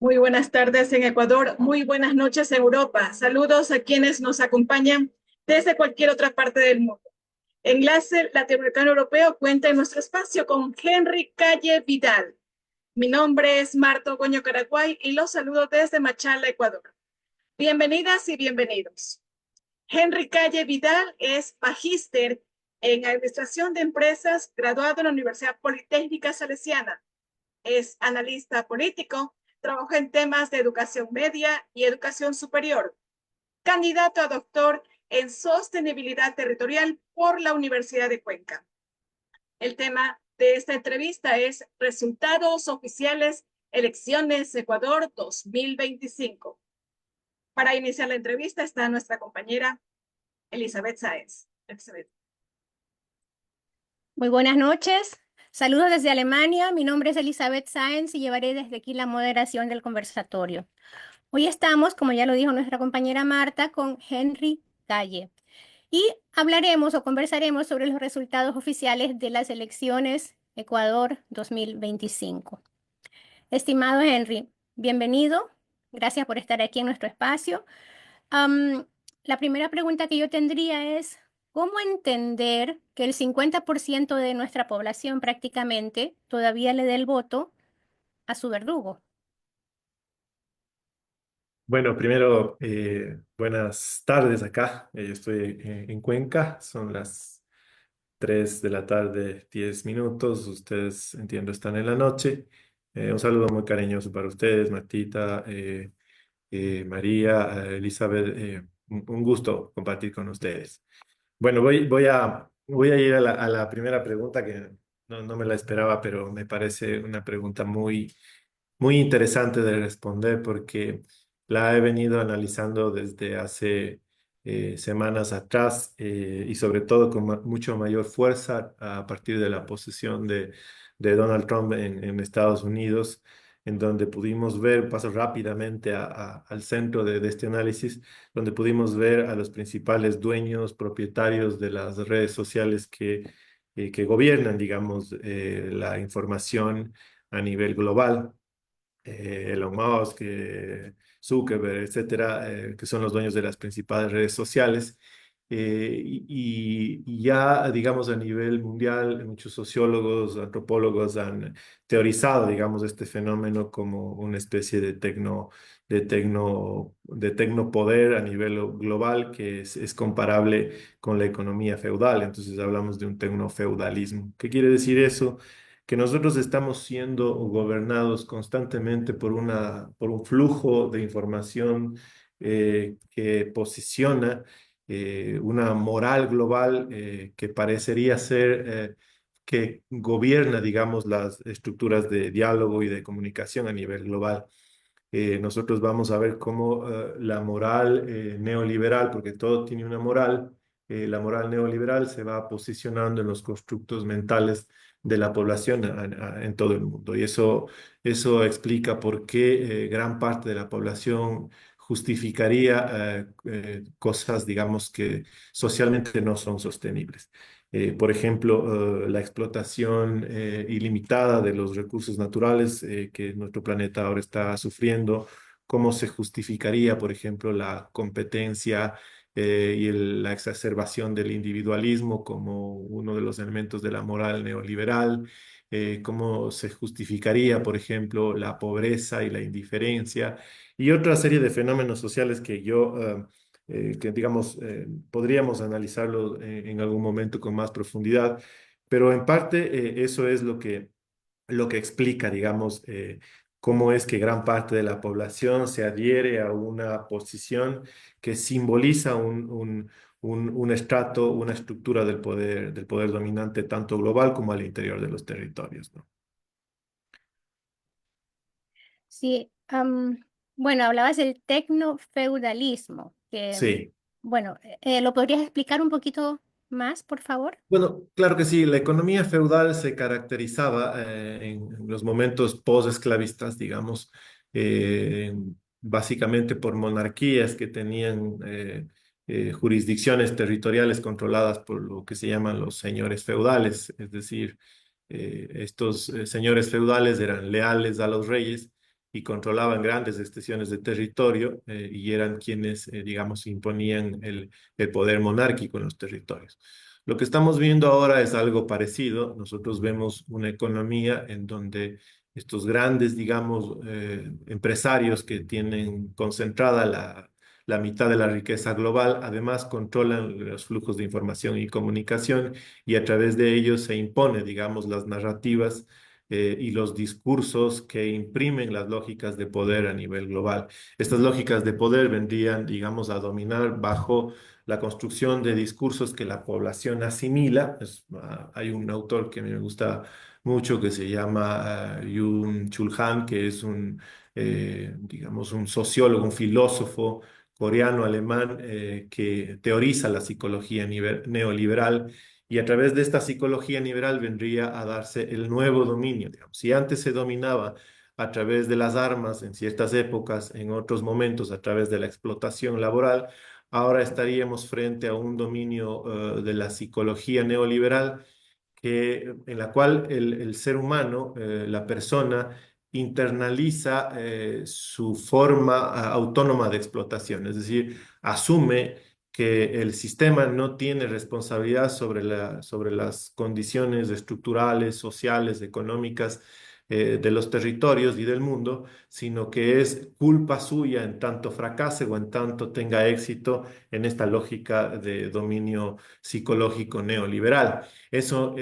Muy buenas tardes en Ecuador, muy buenas noches en Europa. Saludos a quienes nos acompañan desde cualquier otra parte del mundo. Enlace Latinoamericano Europeo cuenta en nuestro espacio con Henry Calle Vidal. Mi nombre es Marta Ogoño Caraguay y los saludo desde Machala, Ecuador. Bienvenidas y bienvenidos. Henry Calle Vidal es magíster en Administración de Empresas, graduado en la Universidad Politécnica Salesiana. Es analista político, trabaja en temas de educación media y educación superior. Candidato a doctor en sostenibilidad territorial por la Universidad de Cuenca. El tema de esta entrevista es resultados oficiales, elecciones Ecuador 2025. Para iniciar la entrevista está nuestra compañera Elizabeth Sáenz. Elizabeth. Muy buenas noches. Saludos desde Alemania. Mi nombre es Elizabeth Sáenz y llevaré desde aquí la moderación del conversatorio. Hoy estamos, como ya lo dijo nuestra compañera Marta, con Henry Calle y hablaremos o conversaremos sobre los resultados oficiales de las elecciones Ecuador 2025. Estimado Henry, bienvenido. Gracias por estar aquí en nuestro espacio. Am, la primera pregunta que yo tendría es, ¿cómo entender que el 50% de nuestra población prácticamente todavía le dé el voto a su verdugo? Bueno, primero, buenas tardes acá. Yo estoy en Cuenca, son las 3 de la tarde, 10 minutos. Ustedes, entiendo, están en la noche. Un saludo muy cariñoso para ustedes, Martita, María, Elizabeth. Un gusto compartir con ustedes. Bueno, voy a ir a la primera pregunta que no me la esperaba, pero me parece una pregunta muy interesante de responder porque la he venido analizando desde hace semanas atrás y sobre todo con mucho mayor fuerza a partir de la posesión de Donald Trump en Estados Unidos, en donde pudimos ver, paso rápidamente al centro de este análisis, donde pudimos ver a los principales dueños, propietarios de las redes sociales que gobiernan, digamos, la información a nivel global. Elon Musk, Zuckerberg, etcétera, que son los dueños de las principales redes sociales. Y ya, digamos, a nivel mundial, muchos sociólogos, antropólogos han teorizado, digamos, este fenómeno como una especie de tecnopoder a nivel global que es comparable con la economía feudal. Entonces hablamos de un tecnofeudalismo. ¿Qué quiere decir eso? Que nosotros estamos siendo gobernados constantemente por un flujo de información que posiciona una moral global que parecería ser que gobierna, digamos, las estructuras de diálogo y de comunicación a nivel global. Nosotros vamos a ver cómo la moral neoliberal, porque todo tiene una moral, la moral neoliberal se va posicionando en los constructos mentales de la población en todo el mundo. Y eso explica por qué gran parte de la población justificaría cosas, digamos, que socialmente no son sostenibles. Por ejemplo, la explotación ilimitada de los recursos naturales que nuestro planeta ahora está sufriendo, cómo se justificaría, por ejemplo, la competencia y la exacerbación del individualismo como uno de los elementos de la moral neoliberal, cómo se justificaría, por ejemplo, la pobreza y la indiferencia y otra serie de fenómenos sociales que digamos, podríamos analizarlo en algún momento con más profundidad, pero en parte eso es lo que explica, digamos, cómo es que gran parte de la población se adhiere a una posición que simboliza un estrato, una estructura del poder dominante tanto global como al interior de los territorios, ¿no? Sí, bueno, hablabas del tecnofeudalismo, que, Sí. bueno, ¿lo podrías explicar un poquito más, por favor? Bueno, claro que sí, la economía feudal se caracterizaba en los momentos post-esclavistas, digamos, básicamente por monarquías que tenían jurisdicciones territoriales controladas por lo que se llaman los señores feudales, es decir, estos señores feudales eran leales a los reyes y controlaban grandes extensiones de territorio y eran quienes, digamos, imponían el poder monárquico en los territorios. Lo que estamos viendo ahora es algo parecido. Nosotros vemos una economía en donde estos grandes, digamos, empresarios que tienen concentrada la mitad de la riqueza global, además controlan los flujos de información y comunicación y a través de ellos se impone, digamos, las narrativas y los discursos que imprimen las lógicas de poder a nivel global. Estas lógicas de poder vendrían, digamos, a dominar bajo la construcción de discursos que la población asimila. Hay un autor que a mí me gusta mucho que se llama Byung-Chul Han, que es un, digamos, un sociólogo, un filósofo coreano-alemán que teoriza la psicología neoliberal y a través de esta psicología liberal vendría a darse el nuevo dominio, digamos. Si antes se dominaba a través de las armas en ciertas épocas, en otros momentos a través de la explotación laboral, ahora estaríamos frente a un dominio de la psicología neoliberal en la cual el ser humano, la persona, internaliza su forma autónoma de explotación, es decir, asume que el sistema no tiene responsabilidad sobre las condiciones estructurales, sociales, económicas de los territorios y del mundo, sino que es culpa suya en tanto fracase o en tanto tenga éxito en esta lógica de dominio psicológico neoliberal. Eso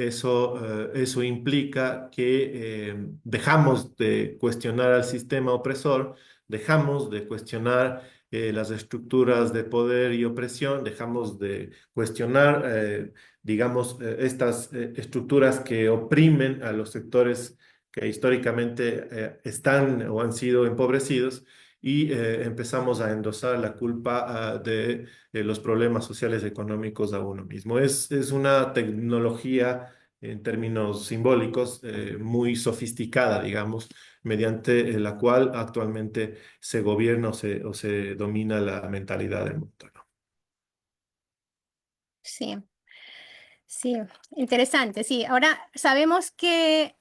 implica que dejamos de cuestionar al sistema opresor, dejamos de cuestionar las estructuras de poder y opresión, dejamos de cuestionar, digamos, estas estructuras que oprimen a los sectores que históricamente están o han sido empobrecidos y empezamos a endosar la culpa de los problemas sociales y económicos a uno mismo. Es una tecnología en términos simbólicos muy sofisticada, digamos, mediante la cual actualmente se gobierna o se domina la mentalidad del mundo, ¿no? Sí, sí, interesante. Sí, ahora sabemos que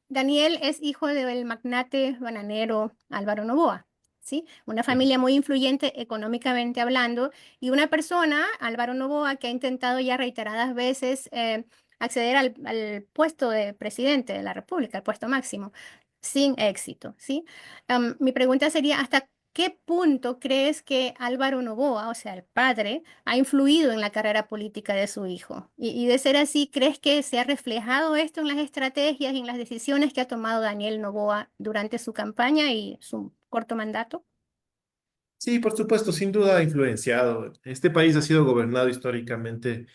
Daniel es hijo del magnate bananero Álvaro Noboa, ¿sí? Una Sí. familia muy influyente económicamente hablando y una persona, Álvaro Noboa, que ha intentado ya reiteradas veces acceder al puesto de presidente de la República, al puesto máximo, sin éxito, ¿sí? Mi pregunta sería, ¿hasta qué punto crees que Álvaro Noboa, o sea, el padre, ha influido en la carrera política de su hijo? Y de ser así, ¿crees que se ha reflejado esto en las estrategias y en las decisiones que ha tomado Daniel Noboa durante su campaña y su corto mandato? Sí, por supuesto, sin duda ha influenciado. Este país ha sido gobernado históricamente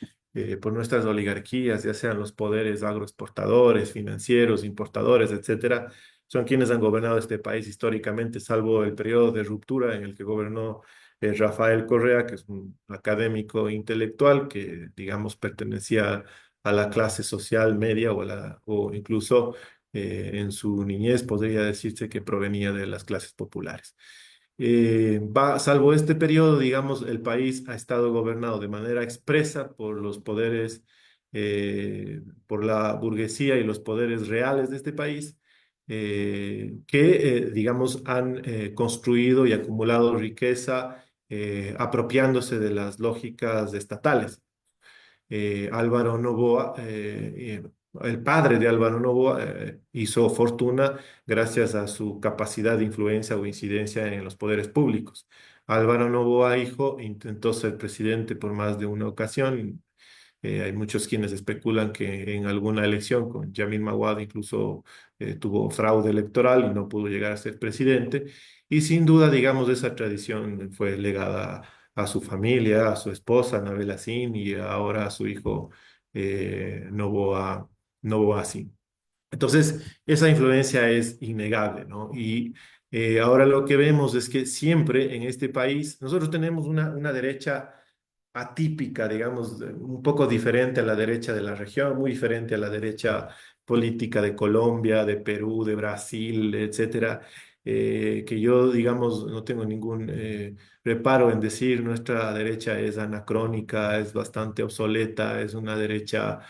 por nuestras oligarquías, ya sean los poderes agroexportadores, financieros, importadores, etcétera. Son quienes han gobernado este país históricamente, salvo el periodo de ruptura en el que gobernó Rafael Correa, que es un académico intelectual que, digamos, pertenecía a la clase social media o incluso en su niñez podría decirse que provenía de las clases populares. Salvo este periodo, digamos, el país ha estado gobernado de manera expresa por los poderes, por la burguesía y los poderes reales de este país, que, digamos, han construido y acumulado riqueza apropiándose de las lógicas estatales. Álvaro Noboa, el padre de Álvaro Noboa, hizo fortuna gracias a su capacidad de influencia o incidencia en los poderes públicos. Álvaro Noboa, hijo, intentó ser presidente por más de una ocasión. Hay muchos quienes especulan que en alguna elección con Yamin Mawad incluso tuvo fraude electoral y no pudo llegar a ser presidente. Y sin duda, digamos, esa tradición fue legada a su familia, a su esposa, Nabela Sin, y ahora a su hijo Novoa Sin. Entonces, esa influencia es innegable, ¿no? Y ahora lo que vemos es que siempre en este país nosotros tenemos una derecha atípica, digamos, un poco diferente a la derecha de la región, muy diferente a la derecha política de Colombia, de Perú, de Brasil, etcétera, que yo, digamos, no tengo ningún reparo en decir nuestra derecha es anacrónica, es bastante obsoleta, es una derecha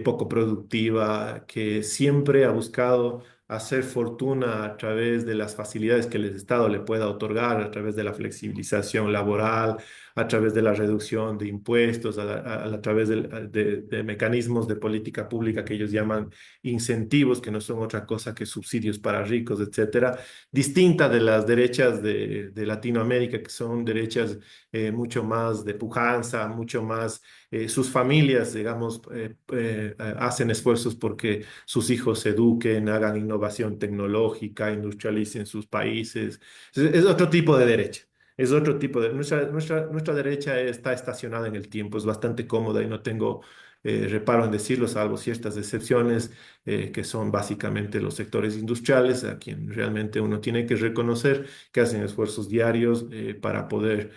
poco productiva, que siempre ha buscado hacer fortuna a través de las facilidades que el Estado le pueda otorgar, a través de la flexibilización laboral, a través de la reducción de impuestos, a través de mecanismos de política pública que ellos llaman incentivos, que no son otra cosa que subsidios para ricos, etcétera, distinta de las derechas de Latinoamérica, que son derechas mucho más de pujanza, mucho más, sus familias, digamos, hacen esfuerzos porque sus hijos se eduquen, hagan innovación tecnológica, industrialicen sus países. Es otro tipo de derecha. Es otro tipo de... Nuestra derecha está estacionada en el tiempo, es bastante cómoda y no tengo reparo en decirlo, salvo ciertas excepciones, que son básicamente los sectores industriales, a quien realmente uno tiene que reconocer que hacen esfuerzos diarios para poder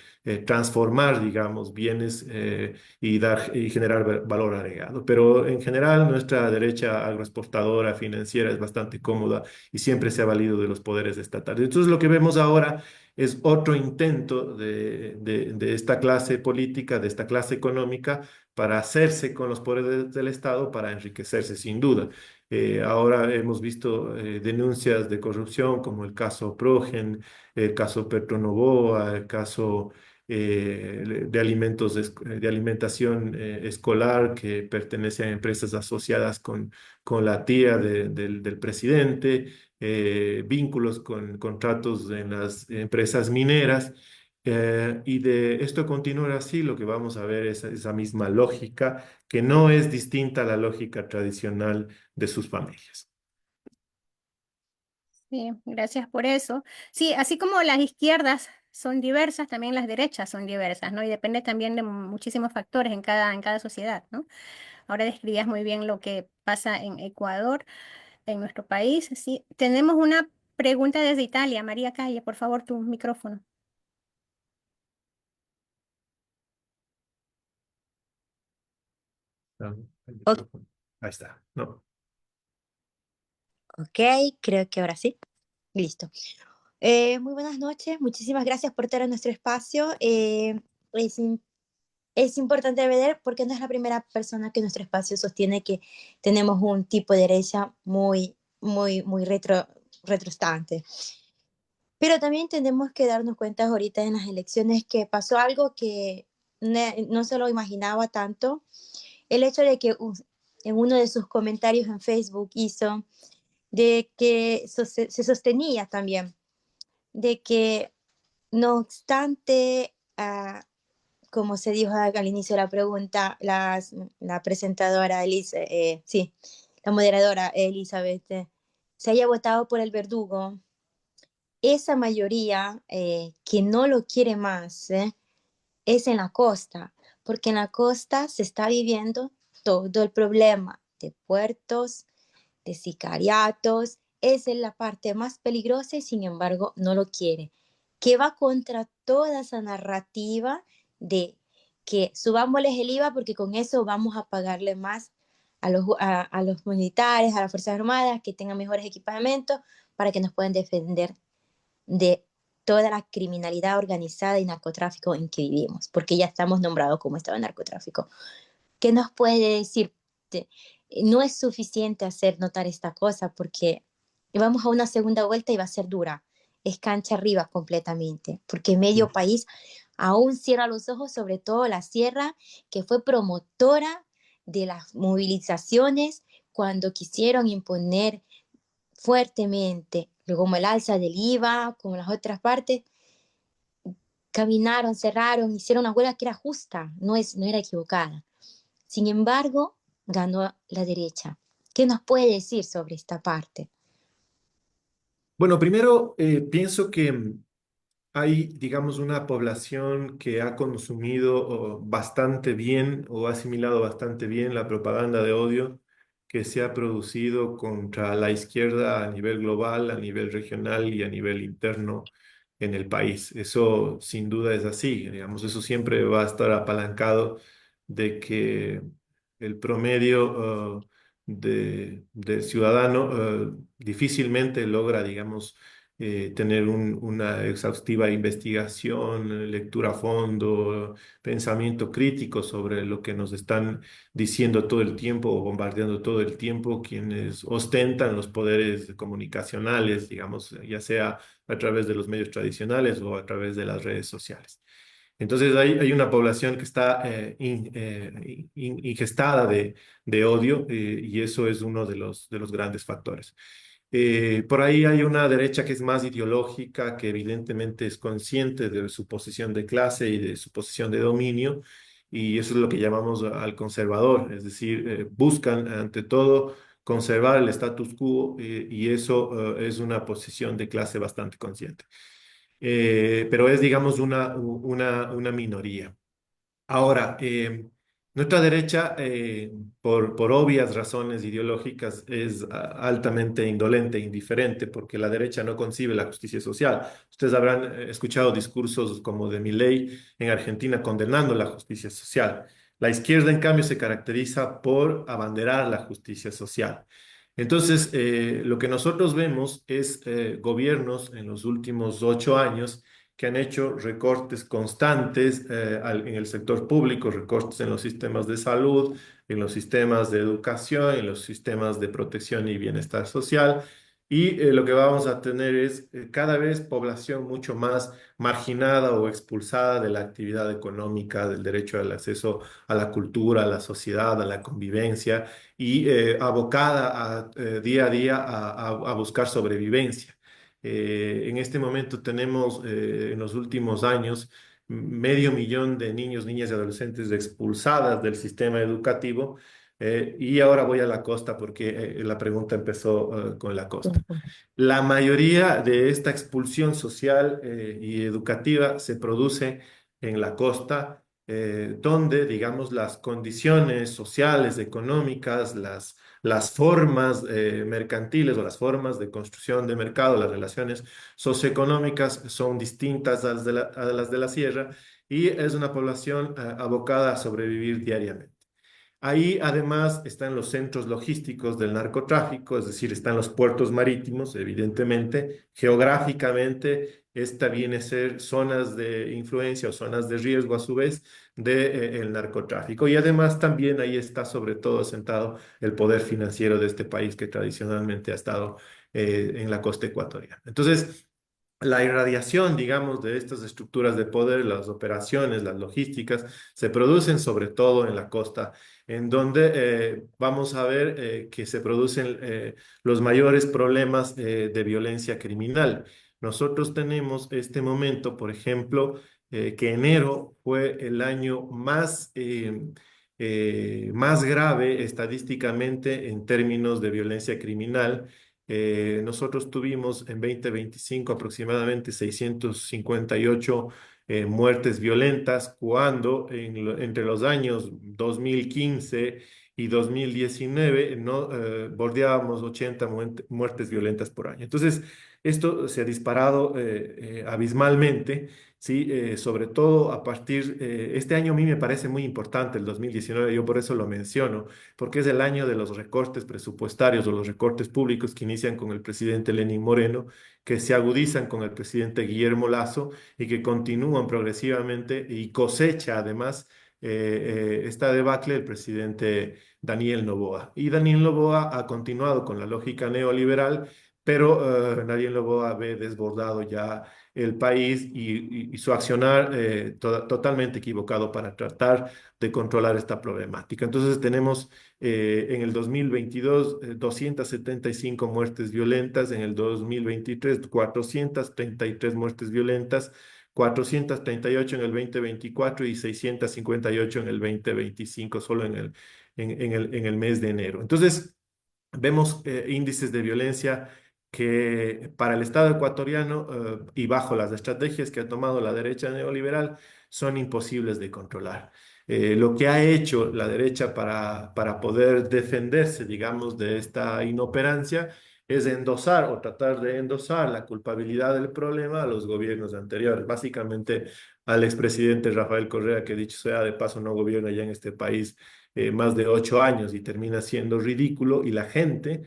transformar, digamos, bienes y generar valor agregado. Pero en general, nuestra derecha agroexportadora financiera es bastante cómoda y siempre se ha valido de los poderes estatales. Entonces, lo que vemos ahora es otro intento de esta clase política, de esta clase económica, para hacerse con los poderes del Estado, para enriquecerse sin duda. Ahora hemos visto denuncias de corrupción como el caso Progen, el caso Petronovoa, el caso de alimentos, de alimentación escolar que pertenece a empresas asociadas con la tía del presidente, vínculos con contratos en las empresas mineras. Y de esto continuar así, lo que vamos a ver es esa misma lógica que no es distinta a la lógica tradicional de sus familias. Sí, gracias por eso. Sí, así como las izquierdas son diversas, también las derechas son diversas, ¿no? Y depende también de muchísimos factores en cada sociedad, ¿no? Ahora describías muy bien lo que pasa en Ecuador, en nuestro país. Sí, tenemos una pregunta desde Italia. María Calle, por favor, tu micrófono. Ah, el O- micrófono. Ahí está. No. Ok, creo que ahora sí. Listo. Muy buenas noches. Muchísimas gracias por estar en nuestro espacio. Es, im- es importante ver porque no es la primera persona que nuestro espacio sostiene que tenemos un tipo de derecha muy retrostante. Pero también tenemos que darnos cuenta ahorita en las elecciones que pasó algo que no se lo imaginaba tanto. El hecho de que en uno de sus comentarios en Facebook hizo de que se sostenía también, de que no obstante, como se dijo al inicio de la pregunta, la presentadora sí, la moderadora Elizabeth, se haya votado por el verdugo, esa mayoría que no lo quiere más es en la costa, porque en la costa se está viviendo todo el problema de puertos, de sicariatos, esa es la parte más peligrosa y sin embargo no lo quiere, que va contra toda esa narrativa de que subámosles el IVA porque con eso vamos a pagarle más a los militares, a las Fuerzas Armadas, que tengan mejores equipamientos para que nos puedan defender de toda la criminalidad organizada y narcotráfico en que vivimos, porque ya estamos nombrados como estado de narcotráfico. ¿Qué nos puede decir? No es suficiente hacer notar esta cosa porque vamos a una segunda vuelta y va a ser dura. Es cancha arriba completamente, porque medio país aún cierra los ojos, sobre todo la sierra, que fue promotora de las movilizaciones cuando quisieron imponer fuertemente, como el alza del IVA, como las otras partes, caminaron, cerraron, hicieron una huelga que era justa, no era equivocada. Sin embargo, ganó la derecha. ¿Qué nos puede decir sobre esta parte? Bueno, primero pienso que hay, digamos, una población que ha consumido bastante bien o ha asimilado bastante bien la propaganda de odio que se ha producido contra la izquierda a nivel global, a nivel regional y a nivel interno en el país. Eso sin duda es así, digamos, eso siempre va a estar apalancado de que el promedio del ciudadano difícilmente logra, digamos, tener una exhaustiva investigación, lectura a fondo, pensamiento crítico sobre lo que nos están diciendo todo el tiempo o bombardeando todo el tiempo quienes ostentan los poderes comunicacionales, digamos, ya sea a través de los medios tradicionales o a través de las redes sociales. Entonces hay una población que está ingestada de odio, y eso es uno de los grandes factores. Por ahí hay una derecha que es más ideológica, que evidentemente es consciente de su posición de clase y de su posición de dominio, y eso es lo que llamamos al conservador, es decir, buscan ante todo conservar el status quo, y eso es una posición de clase bastante consciente. Pero es, digamos, una minoría. Ahora, nuestra derecha, por obvias razones ideológicas, es altamente indolente e indiferente, porque la derecha no concibe la justicia social. Ustedes habrán escuchado discursos como de Milei en Argentina condenando la justicia social. La izquierda, en cambio, se caracteriza por abanderar la justicia social. Entonces, lo que nosotros vemos es gobiernos en los últimos 8 años que han hecho recortes constantes en el sector público, recortes en los sistemas de salud, en los sistemas de educación, en los sistemas de protección y bienestar social. Y lo que vamos a tener es cada vez población mucho más marginada o expulsada de la actividad económica, del derecho al acceso a la cultura, a la sociedad, a la convivencia, y abocada día a día a buscar sobrevivencia. En este momento tenemos en los últimos años 500.000 de niños, niñas y adolescentes expulsadas del sistema educativo. Y ahora voy a la costa porque la pregunta empezó con la costa. La mayoría de esta expulsión social y educativa se produce en la costa, donde, digamos, las condiciones sociales, económicas, las formas mercantiles o las formas de construcción de mercado, las relaciones socioeconómicas son distintas a las de la sierra, y es una población abocada a sobrevivir diariamente. Ahí además están los centros logísticos del narcotráfico, es decir, están los puertos marítimos, evidentemente. Geográficamente, esta viene a ser zonas de influencia o zonas de riesgo a su vez del narcotráfico. Y además también ahí está sobre todo asentado el poder financiero de este país, que tradicionalmente ha estado en la costa ecuatoriana. Entonces, la irradiación, digamos, de estas estructuras de poder, las operaciones, las logísticas, se producen sobre todo en la costa, en donde vamos a ver que se producen los mayores problemas de violencia criminal. Nosotros tenemos este momento, por ejemplo, que enero fue el año más grave estadísticamente en términos de violencia criminal. Nosotros tuvimos en 2025 aproximadamente 658 muertes violentas, cuando entre los años 2015 y 2019 no bordeábamos 80 muertes violentas por año. Entonces, esto se ha disparado abismalmente. Sí, sobre todo a partir, este año a mí me parece muy importante, el 2019, yo por eso lo menciono, porque es el año de los recortes presupuestarios o los recortes públicos que inician con el presidente Lenín Moreno, que se agudizan con el presidente Guillermo Lasso y que continúan progresivamente, y cosecha además esta debacle el presidente Daniel Noboa. Y Daniel Noboa ha continuado con la lógica neoliberal, pero Daniel Noboa ve desbordado ya el país, y su accionar totalmente equivocado para tratar de controlar esta problemática. Entonces tenemos en el 2022 275 muertes violentas, en el 2023 433 muertes violentas, 438 en el 2024 y 658 en el 2025, solo en el mes de enero. Entonces, vemos índices de violencia que para el Estado ecuatoriano y bajo las estrategias que ha tomado la derecha neoliberal son imposibles de controlar. Lo que ha hecho la derecha para poder defenderse, digamos, de esta inoperancia es endosar o tratar de endosar la culpabilidad del problema a los gobiernos anteriores, básicamente al expresidente Rafael Correa, que dicho sea de paso no gobierna ya en este país más de 8 años y termina siendo ridículo, y la gente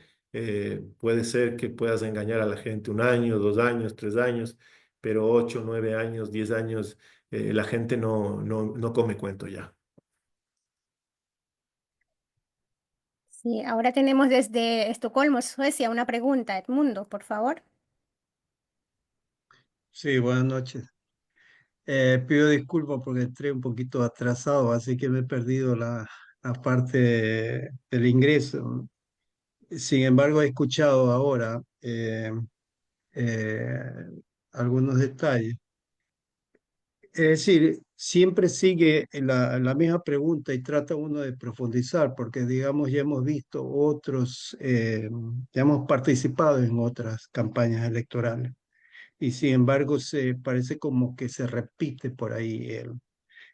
Puede ser que puedas engañar a la gente 1 año, 2 años, 3 años, pero 8, 9 años, 10 años, la gente no come cuento ya. Sí, ahora tenemos desde Estocolmo, Suecia, una pregunta. Edmundo, por favor. Sí, buenas noches. Pido disculpas porque entré un poquito atrasado, así que me he perdido la parte del ingreso. Sin embargo, he escuchado ahora eh, algunos detalles. Es decir, siempre sigue la misma pregunta y trata uno de profundizar, porque digamos, ya hemos visto otros, ya hemos participado en otras campañas electorales. Y sin embargo, se parece como que se repite por ahí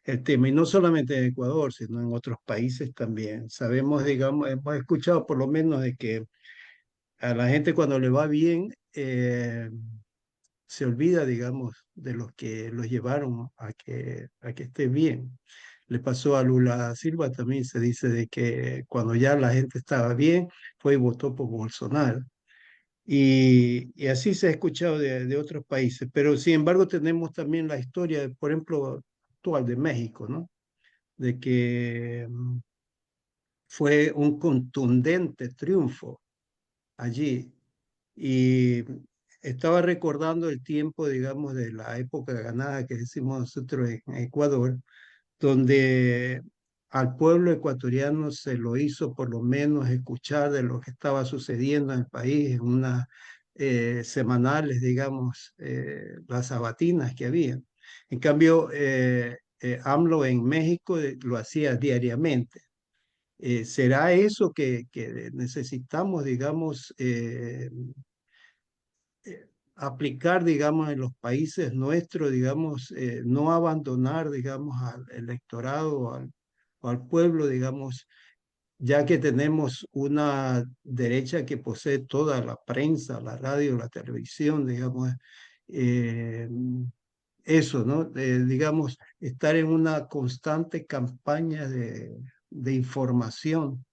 el tema, y no solamente en Ecuador, sino en otros países también. Sabemos, digamos, hemos escuchado por lo menos de que a la gente cuando le va bien, se olvida, digamos, de los que los llevaron a que esté bien. Le pasó a Lula Silva también, se dice de que cuando ya la gente estaba bien, fue y votó por Bolsonaro. Y así se ha escuchado de otros países, pero sin embargo tenemos también la historia, por ejemplo, actual de México, ¿no? De que fue un contundente triunfo allí. Y estaba recordando el tiempo, digamos, de la época ganada que decimos nosotros en Ecuador, donde al pueblo ecuatoriano se lo hizo por lo menos escuchar de lo que estaba sucediendo en el país, en unas semanales, digamos, las sabatinas que había. En cambio, AMLO en México lo hacía diariamente. ¿Será eso que necesitamos, digamos, aplicar, digamos, en los países nuestros, digamos, no abandonar, digamos, al electorado o al pueblo, digamos, ya que tenemos una derecha que posee toda la prensa, la radio, la televisión, digamos, eh, eso, ¿no? Digamos, estar en una constante campaña de información.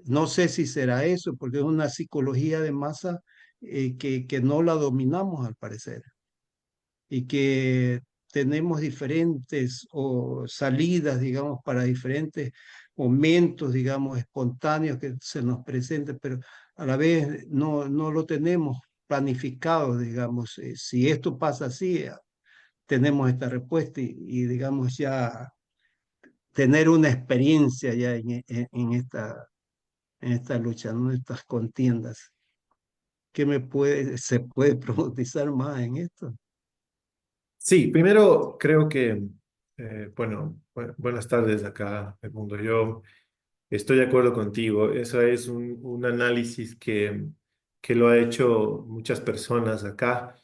No sé si será eso, porque es una psicología de masa que no la dominamos al parecer y que tenemos diferentes o salidas, digamos, para diferentes momentos, digamos, espontáneos que se nos presenten, pero a la vez no lo tenemos planificado, digamos. Si esto pasa así, tenemos esta respuesta digamos, ya tener una experiencia ya en esta lucha, ¿no? En estas contiendas. Se puede profundizar más en esto? Sí, primero creo que, bueno, buenas tardes acá, Edmundo. Yo estoy de acuerdo contigo. Eso es un análisis que lo ha hecho muchas personas acá.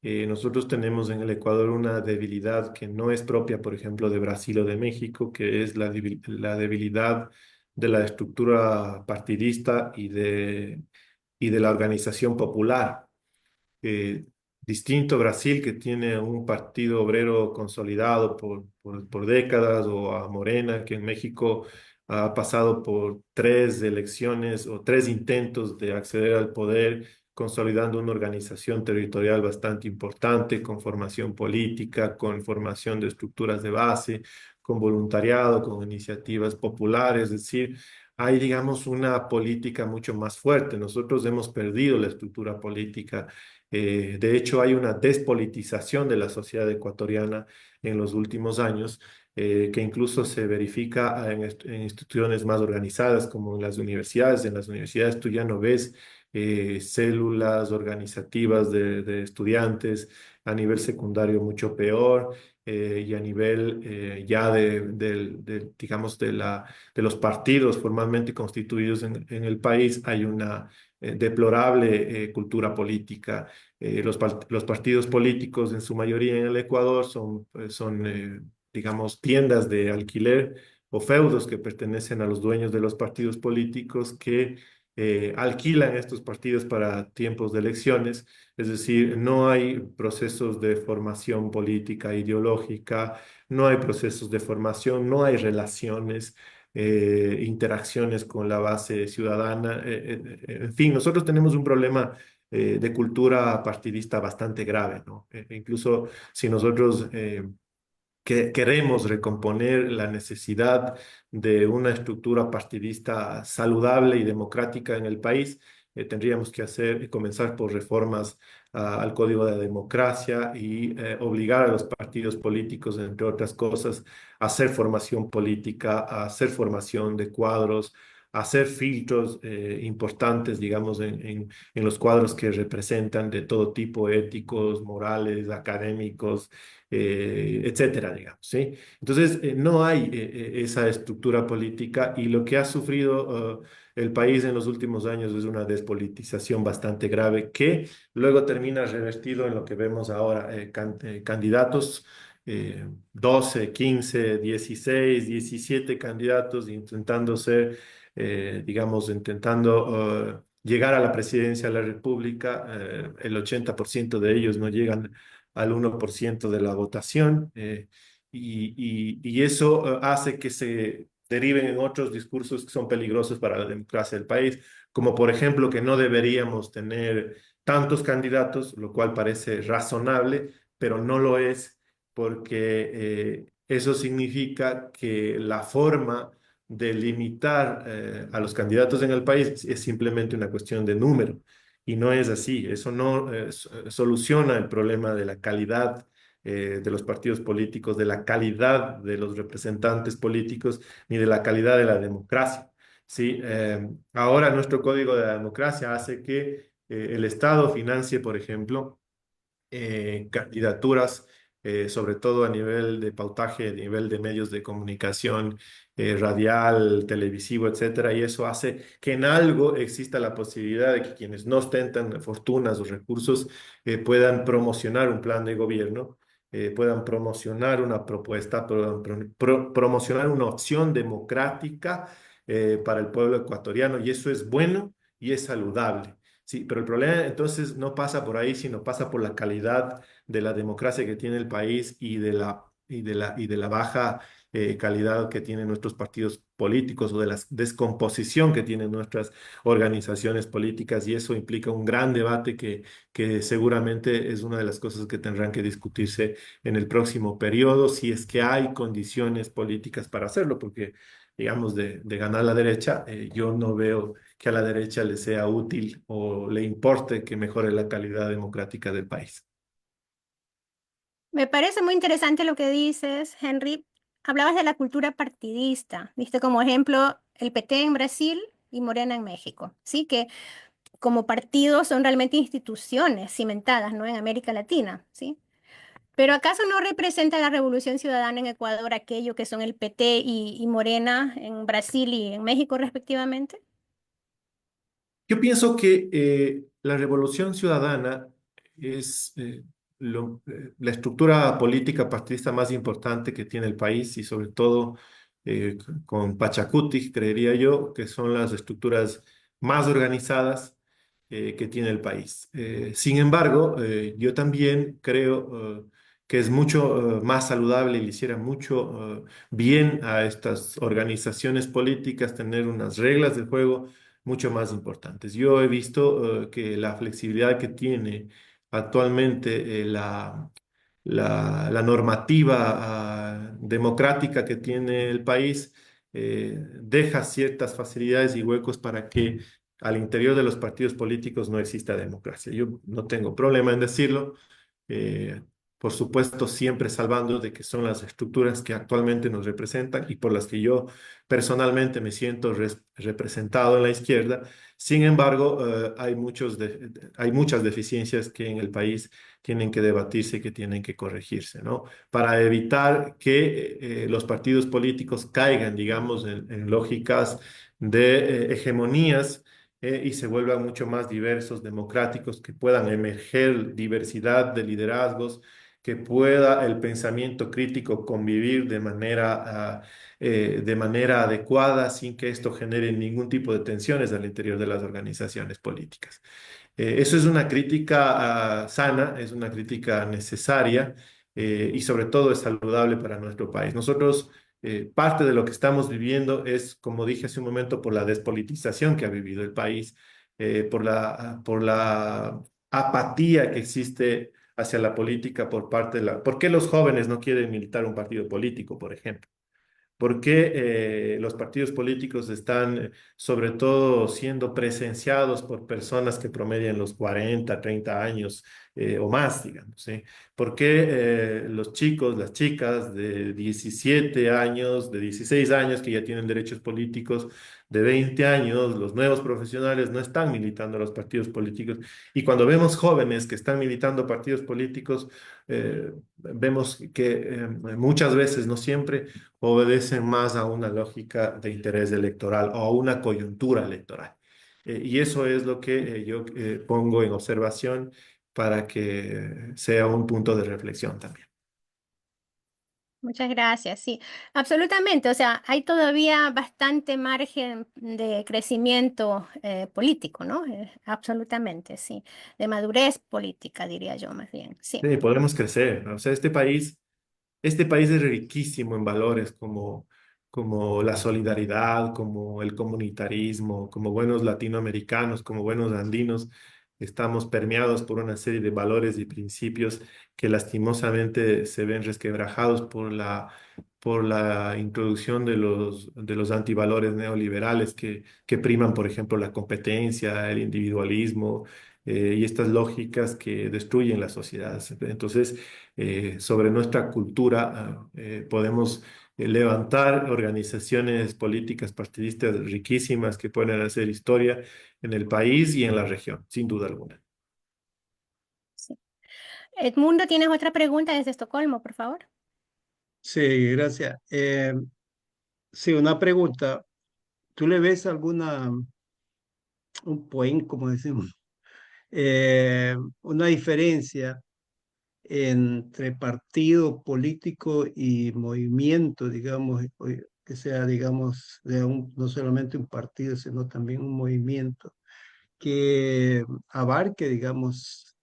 Nosotros tenemos en el Ecuador una debilidad que no es propia, por ejemplo, de Brasil o de México, que es la debilidad de la estructura partidista y de la organización popular. eh, Distinto Brasil, que tiene un partido obrero consolidado por décadas, o a Morena, que en México ha pasado por 3 elecciones o 3 intentos de acceder al poder, consolidando una organización territorial bastante importante, con formación política, con formación de estructuras de base, con voluntariado, con iniciativas populares, es decir, hay, digamos, una política mucho más fuerte. Nosotros hemos perdido la estructura política. De hecho, hay una despolitización de la sociedad ecuatoriana en los últimos años, que incluso se verifica en instituciones más organizadas como en las universidades. En las universidades tú ya no ves células organizativas de estudiantes, a nivel secundario mucho peor, y a nivel ya digamos, de los partidos formalmente constituidos en el país hay una deplorable cultura política. Los partidos políticos en su mayoría en el Ecuador son, digamos, tiendas de alquiler o feudos que pertenecen a los dueños de los partidos políticos, que alquilan estos partidos para tiempos de elecciones. Es decir, no hay procesos de formación política, ideológica, no hay procesos de formación, no hay relaciones. interacciones con la base ciudadana. En fin, nosotros tenemos un problema de cultura partidista bastante grave, ¿no? Incluso si nosotros que queremos recomponer la necesidad de una estructura partidista saludable y democrática en el país, tendríamos que comenzar por reformas al Código de Democracia y obligar a los partidos políticos, entre otras cosas, a hacer formación política, a hacer formación de cuadros, a hacer filtros importantes, digamos, en los cuadros que representan de todo tipo, éticos, morales, académicos, etcétera, digamos, ¿sí? Entonces, no hay esa estructura política y lo que ha sufrido el país en los últimos años es una despolitización bastante grave que luego termina revertido en lo que vemos ahora, candidatos, 12, 15, 16, 17 candidatos intentando ser, digamos, intentando llegar a la presidencia de la República. El 80% de ellos no llegan al 1% de la votación, y eso hace que se deriven en otros discursos que son peligrosos para la democracia del país, como por ejemplo que no deberíamos tener tantos candidatos, lo cual parece razonable, pero no lo es porque eso significa que la forma de limitar a los candidatos en el país es simplemente una cuestión de número. Y no es así, eso no soluciona el problema de la calidad de los partidos políticos, de la calidad de los representantes políticos, ni de la calidad de la democracia. ¿Sí? Ahora nuestro Código de la Democracia hace que el Estado financie, por ejemplo, candidaturas, sobre todo a nivel de pautaje, a nivel de medios de comunicación, radial, televisivo, etcétera, y eso hace que en algo exista la posibilidad de que quienes no ostentan fortunas o recursos puedan promocionar un plan de gobierno, puedan promocionar una propuesta, puedan promocionar una opción democrática para el pueblo ecuatoriano, y eso es bueno y es saludable. Sí, pero el problema entonces no pasa por ahí, sino pasa por la calidad de la democracia que tiene el país y de la baja calidad que tienen nuestros partidos políticos, o de la descomposición que tienen nuestras organizaciones políticas, y eso implica un gran debate que seguramente es una de las cosas que tendrán que discutirse en el próximo periodo, si es que hay condiciones políticas para hacerlo, porque digamos, de ganar la derecha, yo no veo que a la derecha le sea útil o le importe que mejore la calidad democrática del país. Me parece muy interesante lo que dices, Henry. Hablabas de la cultura partidista, viste como ejemplo el PT en Brasil y Morena en México, ¿sí? Que como partidos son realmente instituciones cimentadas, ¿no? En América Latina, ¿sí? Pero ¿acaso no representa la Revolución Ciudadana en Ecuador aquello que son el PT y Morena en Brasil y en México respectivamente? Yo pienso que la revolución ciudadana es la estructura política partidista más importante que tiene el país, y sobre todo con Pachacuti, creería yo, que son las estructuras más organizadas que tiene el país. Sin embargo, yo también creo que es mucho más saludable y le hiciera mucho bien a estas organizaciones políticas tener unas reglas de juego mucho más importantes. Yo he visto que la flexibilidad que tiene actualmente la normativa democrática que tiene el país deja ciertas facilidades y huecos para que al interior de los partidos políticos no exista democracia. Yo no tengo problema en decirlo. eh, por supuesto, siempre salvando de que son las estructuras que actualmente nos representan y por las que yo personalmente me siento representado en la izquierda. Sin embargo, hay muchas deficiencias que en el país tienen que debatirse y que tienen que corregirse, ¿no? Para evitar que los partidos políticos caigan, digamos, en lógicas de hegemonías, y se vuelvan mucho más diversos, democráticos, que puedan emerger diversidad de liderazgos, que pueda el pensamiento crítico convivir de manera adecuada sin que esto genere ningún tipo de tensiones al interior de las organizaciones políticas. Eso es una crítica sana, es una crítica necesaria, y sobre todo es saludable para nuestro país. Nosotros Parte de lo que estamos viviendo es, como dije hace un momento, por la despolitización que ha vivido el país, por la apatía que existe hacia la política por parte de la... ¿Por qué los jóvenes no quieren militar un partido político, por ejemplo? ¿Por qué los partidos políticos están sobre todo siendo presenciados por personas que promedian los 40, 30 años o más, digamos? ¿Sí? ¿Por qué los chicos, las chicas de 17 años, de 16 años que ya tienen derechos políticos, de 20 años, los nuevos profesionales no están militando a los partidos políticos? Y cuando vemos jóvenes que están militando partidos políticos, vemos que muchas veces, no siempre, obedecen más a una lógica de interés electoral o a una coyuntura electoral. Y eso es lo que yo pongo en observación para que sea un punto de reflexión también. Muchas gracias, sí, absolutamente. O sea, hay todavía bastante margen de crecimiento político, ¿no? Absolutamente, sí. De madurez política, diría yo más bien, sí. Sí, podemos crecer. O sea, este país es riquísimo en valores como la solidaridad, como el comunitarismo, como buenos latinoamericanos, como buenos andinos. Estamos permeados por una serie de valores y principios que lastimosamente se ven resquebrajados por la introducción de los antivalores neoliberales que priman, por ejemplo, la competencia, el individualismo, y estas lógicas que destruyen las sociedades. Entonces, sobre nuestra cultura, podemos levantar organizaciones políticas partidistas riquísimas que pueden hacer historia en el país y en la región, sin duda alguna. Sí. Edmundo, ¿tienes otra pregunta desde Estocolmo, por favor? Sí, gracias. Sí, una pregunta. ¿Tú le ves un point, como decimos, una diferencia entre partido político y movimiento, digamos, que sea, digamos, no solamente un partido, sino también un movimiento que abarque, digamos,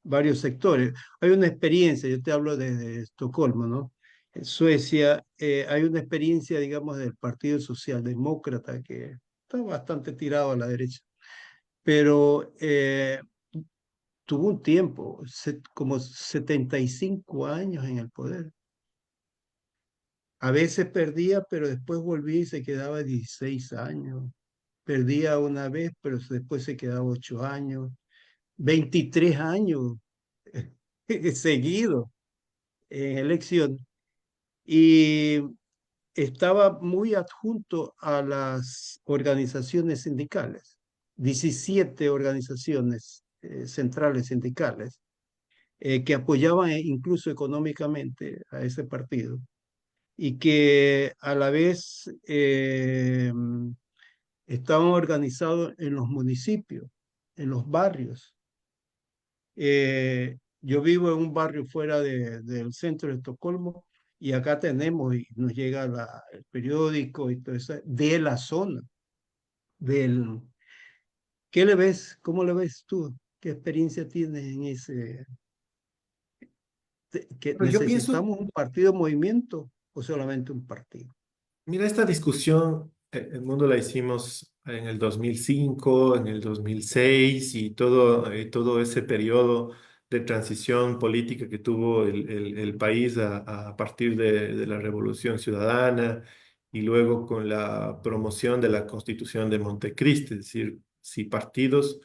varios sectores? Hay una experiencia, yo te hablo desde Estocolmo, ¿no? En Suecia hay una experiencia, digamos, del Partido Socialdemócrata que está bastante tirado a la derecha, pero tuvo un tiempo, como 75 años en el poder. A veces perdía, pero después volvía y se quedaba 16 años. Perdía una vez, pero después se quedaba 8 años, 23 años seguidos en elección. Y estaba muy adjunto a las organizaciones sindicales, 17 organizaciones centrales sindicales que apoyaban incluso económicamente a ese partido y que a la vez estaban organizados en los municipios, en los barrios. Yo vivo en un barrio fuera del centro de Estocolmo y acá tenemos y nos llega el periódico y todo eso de la zona. Del, ¿Qué le ves? ¿Cómo le ves tú? ¿Qué experiencia tienes en ese? ¿Que Pero yo pienso, necesitamos un partido movimiento o solamente un partido? mira, esta discusión, el mundo la hicimos en el 2005, en el 2006 y todo ese periodo de transición política que tuvo el país a partir de la Revolución Ciudadana y luego con la promoción de la Constitución de Montecristi, es decir, si partidos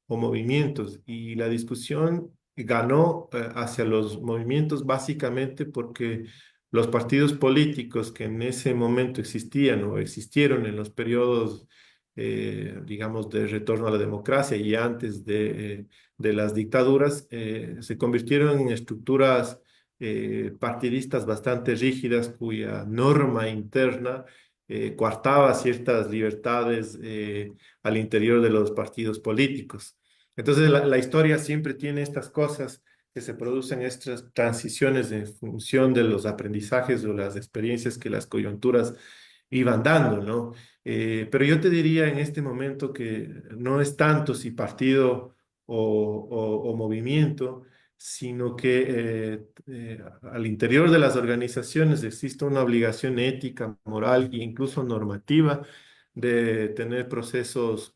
o movimientos. Y la discusión ganó hacia los movimientos básicamente porque los partidos políticos que en ese momento existían o existieron en los periodos, digamos, de retorno a la democracia y antes de las dictaduras, se convirtieron en estructuras partidistas bastante rígidas cuya norma interna coartaba ciertas libertades al interior de los partidos políticos. Entonces, la historia siempre tiene estas cosas que se producen, estas transiciones en función de los aprendizajes o las experiencias que las coyunturas iban dando, ¿no? Pero yo te diría en este momento que no es tanto si partido o movimiento, sino que al interior de las organizaciones existe una obligación ética, moral e incluso normativa de tener procesos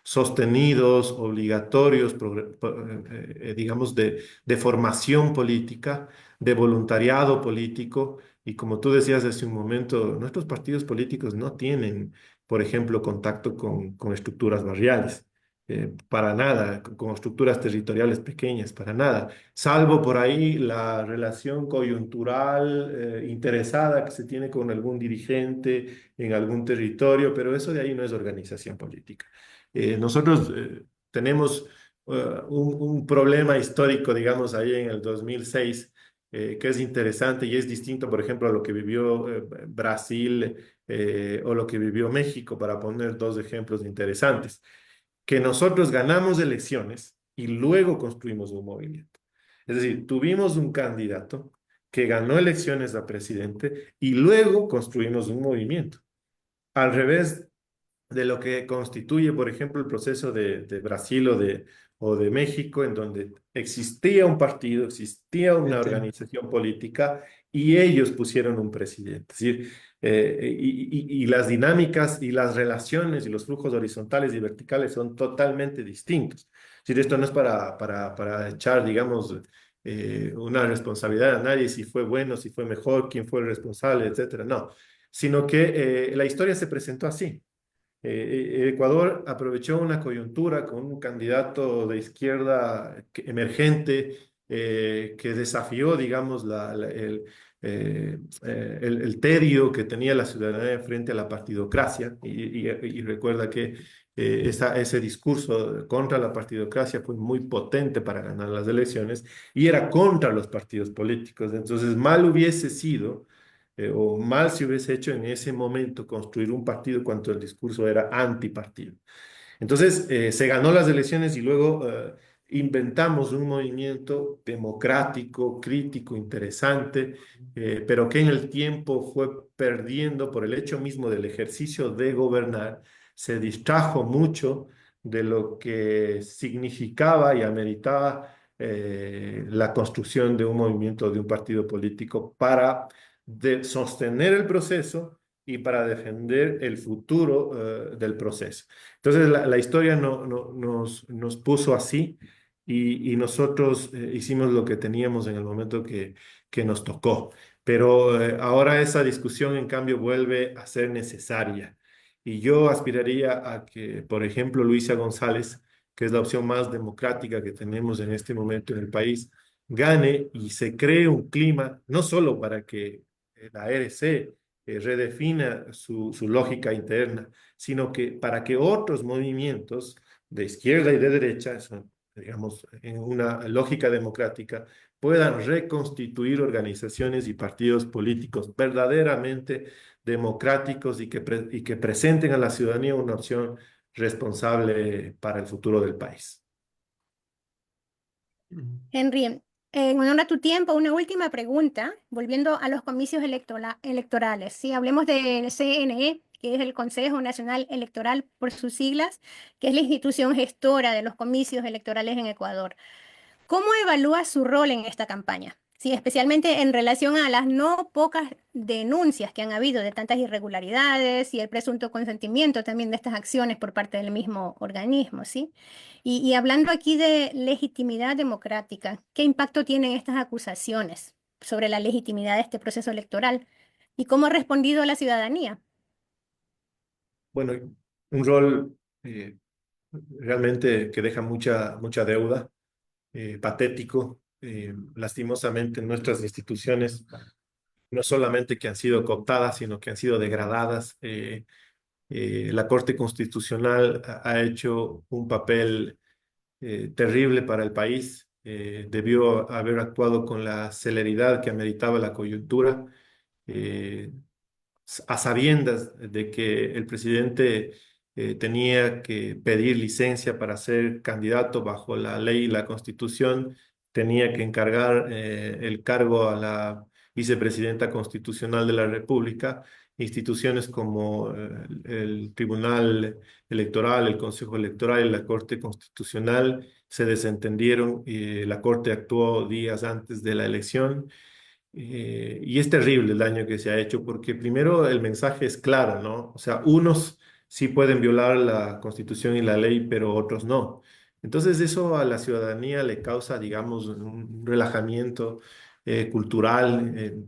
sostenidos, obligatorios, digamos, de formación política, de voluntariado político. Y como tú decías hace un momento, nuestros partidos políticos no tienen, por ejemplo, contacto con estructuras barriales. Para nada, con estructuras territoriales pequeñas, para nada, salvo por ahí la relación coyuntural interesada que se tiene con algún dirigente en algún territorio, pero eso de ahí no es organización política. Nosotros tenemos un problema histórico, digamos, ahí en el 2006, que es interesante y es distinto, por ejemplo, a lo que vivió Brasil o lo que vivió México, para poner dos ejemplos interesantes, que nosotros ganamos elecciones y luego construimos un movimiento. Es decir, tuvimos un candidato que ganó elecciones a presidente y luego construimos un movimiento. Al revés de lo que constituye, por ejemplo, el proceso de Brasil o de México, en donde existía un partido, existía una organización política y ellos pusieron un presidente. Es decir, y las dinámicas y las relaciones y los flujos horizontales y verticales son totalmente distintos. Es decir, esto no es para echar, digamos, una responsabilidad a nadie, si fue bueno, si fue mejor, quién fue el responsable, etcétera. No, sino que la historia se presentó así. Ecuador aprovechó una coyuntura con un candidato de izquierda emergente que desafió, digamos, el tedio que tenía la ciudadanía frente a la partidocracia. Y recuerda que ese discurso contra la partidocracia fue muy potente para ganar las elecciones y era contra los partidos políticos. Entonces, mal hubiese sido o mal se hubiese hecho en ese momento construir un partido cuando el discurso era antipartido. Entonces, se ganó las elecciones y luego inventamos un movimiento democrático, crítico, interesante, pero que en el tiempo fue perdiendo por el hecho mismo del ejercicio de gobernar, se distrajo mucho de lo que significaba y ameritaba la construcción de un movimiento, de un partido político para sostener el proceso y para defender el futuro del proceso. Entonces la historia nos puso así y nosotros hicimos lo que teníamos en el momento que nos tocó. Pero ahora esa discusión, en cambio, vuelve a ser necesaria. Y yo aspiraría a que, por ejemplo, Luisa González, que es la opción más democrática que tenemos en este momento en el país, gane y se cree un clima, no solo para que la RC redefina su lógica interna, sino que para que otros movimientos de izquierda y de derecha, digamos, en una lógica democrática, puedan reconstituir organizaciones y partidos políticos verdaderamente democráticos y que presenten a la ciudadanía una opción responsable para el futuro del país. Henry, en honor a tu tiempo, una última pregunta, volviendo a los comicios electorales. Sí, hablemos del CNE, que es el Consejo Nacional Electoral por sus siglas, que es la institución gestora de los comicios electorales en Ecuador. ¿Cómo evalúa su rol en esta campaña? Sí, especialmente en relación a las no pocas denuncias que han habido de tantas irregularidades y el presunto consentimiento también de estas acciones por parte del mismo organismo, ¿sí? Y hablando aquí de legitimidad democrática, ¿qué impacto tienen estas acusaciones sobre la legitimidad de este proceso electoral? ¿Y cómo ha respondido la ciudadanía? Bueno, un rol realmente que deja mucha deuda, patético. Lastimosamente, nuestras instituciones no solamente que han sido cooptadas, sino que han sido degradadas. La Corte Constitucional ha hecho un papel terrible para el país. Debió haber actuado con la celeridad que ameritaba la coyuntura, eh, a sabiendas de que el presidente tenía que pedir licencia para ser candidato bajo la ley y la Constitución, tenía que encargar el cargo a la vicepresidenta constitucional de la República instituciones como el Tribunal Electoral, el Consejo Electoral y la Corte Constitucional se desentendieron y la Corte actuó días antes de la elección. Y es terrible el daño que se ha hecho porque primero el mensaje es claro, ¿no? O sea, unos sí pueden violar la Constitución y la ley, pero otros no. Entonces eso a la ciudadanía le causa, digamos, un relajamiento cultural.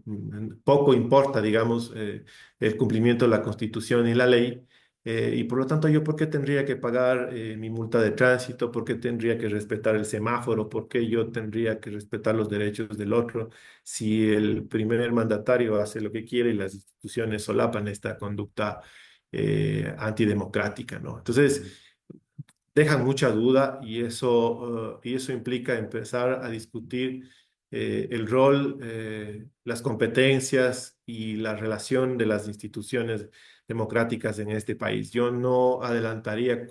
Poco importa, digamos, el cumplimiento de la Constitución y la ley. Y por lo tanto, ¿yo por qué tendría que pagar mi multa de tránsito? ¿Por qué tendría que respetar el semáforo? ¿Por qué yo tendría que respetar los derechos del otro? Si el primer mandatario hace lo que quiere y las instituciones solapan esta conducta antidemocrática, ¿no? Entonces, dejan mucha duda y eso implica empezar a discutir el rol, las competencias y la relación de las instituciones democráticas en este país. Yo no adelantaría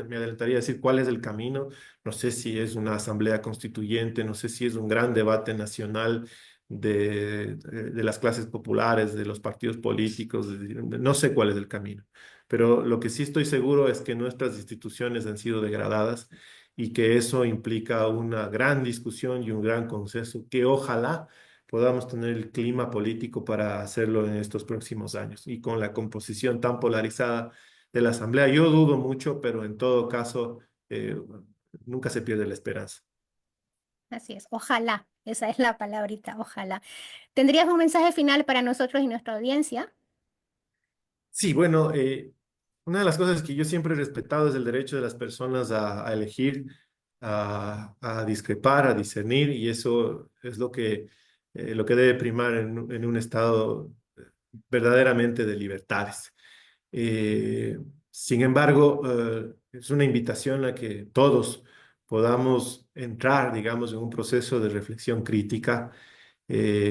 me adelantaría a decir cuál es el camino. No sé si es una asamblea constituyente, no sé si es un gran debate nacional de las clases populares, de los partidos políticos, no sé cuál es el camino. Pero lo que sí estoy seguro es que nuestras instituciones han sido degradadas y que eso implica una gran discusión y un gran consenso que ojalá podamos tener el clima político para hacerlo en estos próximos años. Y con la composición tan polarizada de la Asamblea, yo dudo mucho, pero en todo caso, nunca se pierde la esperanza. Así es, ojalá, esa es la palabrita, ojalá. ¿Tendrías un mensaje final para nosotros y nuestra audiencia? Sí, bueno, una de las cosas que yo siempre he respetado es el derecho de las personas a elegir, a discrepar, a discernir, y eso es lo que debe primar en un estado verdaderamente de libertades. Sin embargo, es una invitación a que todos podamos entrar, digamos, en un proceso de reflexión crítica,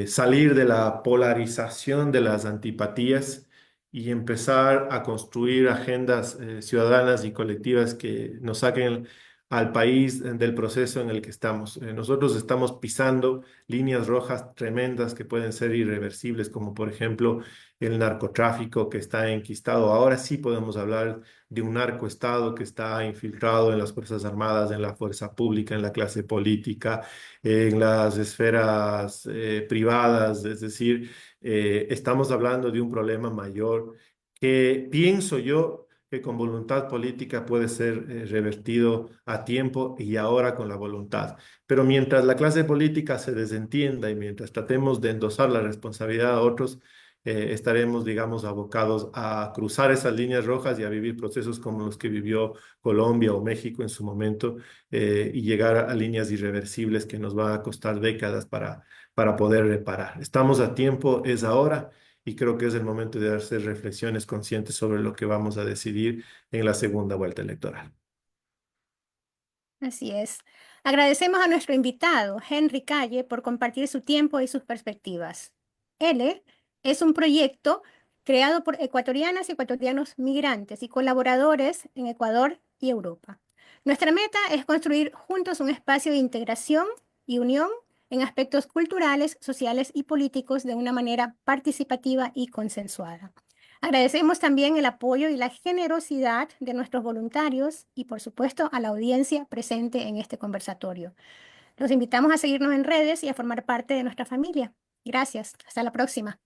salir de la polarización de las antipatías y empezar a construir agendas ciudadanas y colectivas que nos saquen al país del proceso en el que estamos. Nosotros estamos pisando líneas rojas tremendas que pueden ser irreversibles, como por ejemplo el narcotráfico que está enquistado. Ahora sí podemos hablar de un narcoestado que está infiltrado en las Fuerzas Armadas, en la fuerza pública, en la clase política, en las esferas privadas, es decir, estamos hablando de un problema mayor que pienso yo que con voluntad política puede ser revertido a tiempo y ahora con la voluntad. Pero mientras la clase política se desentienda y mientras tratemos de endosar la responsabilidad a otros, estaremos, digamos, abocados a cruzar esas líneas rojas y a vivir procesos como los que vivió Colombia o México en su momento, y llegar a líneas irreversibles que nos va a costar décadas para poder reparar. Estamos a tiempo, es ahora, y creo que es el momento de hacer reflexiones conscientes sobre lo que vamos a decidir en la segunda vuelta electoral. Así es. Agradecemos a nuestro invitado, Henry Calle, por compartir su tiempo y sus perspectivas. L es un proyecto creado por ecuatorianas y ecuatorianos migrantes y colaboradores en Ecuador y Europa. Nuestra meta es construir juntos un espacio de integración y unión en aspectos culturales, sociales y políticos de una manera participativa y consensuada. Agradecemos también el apoyo y la generosidad de nuestros voluntarios y, por supuesto, a la audiencia presente en este conversatorio. Los invitamos a seguirnos en redes y a formar parte de nuestra familia. Gracias. Hasta la próxima.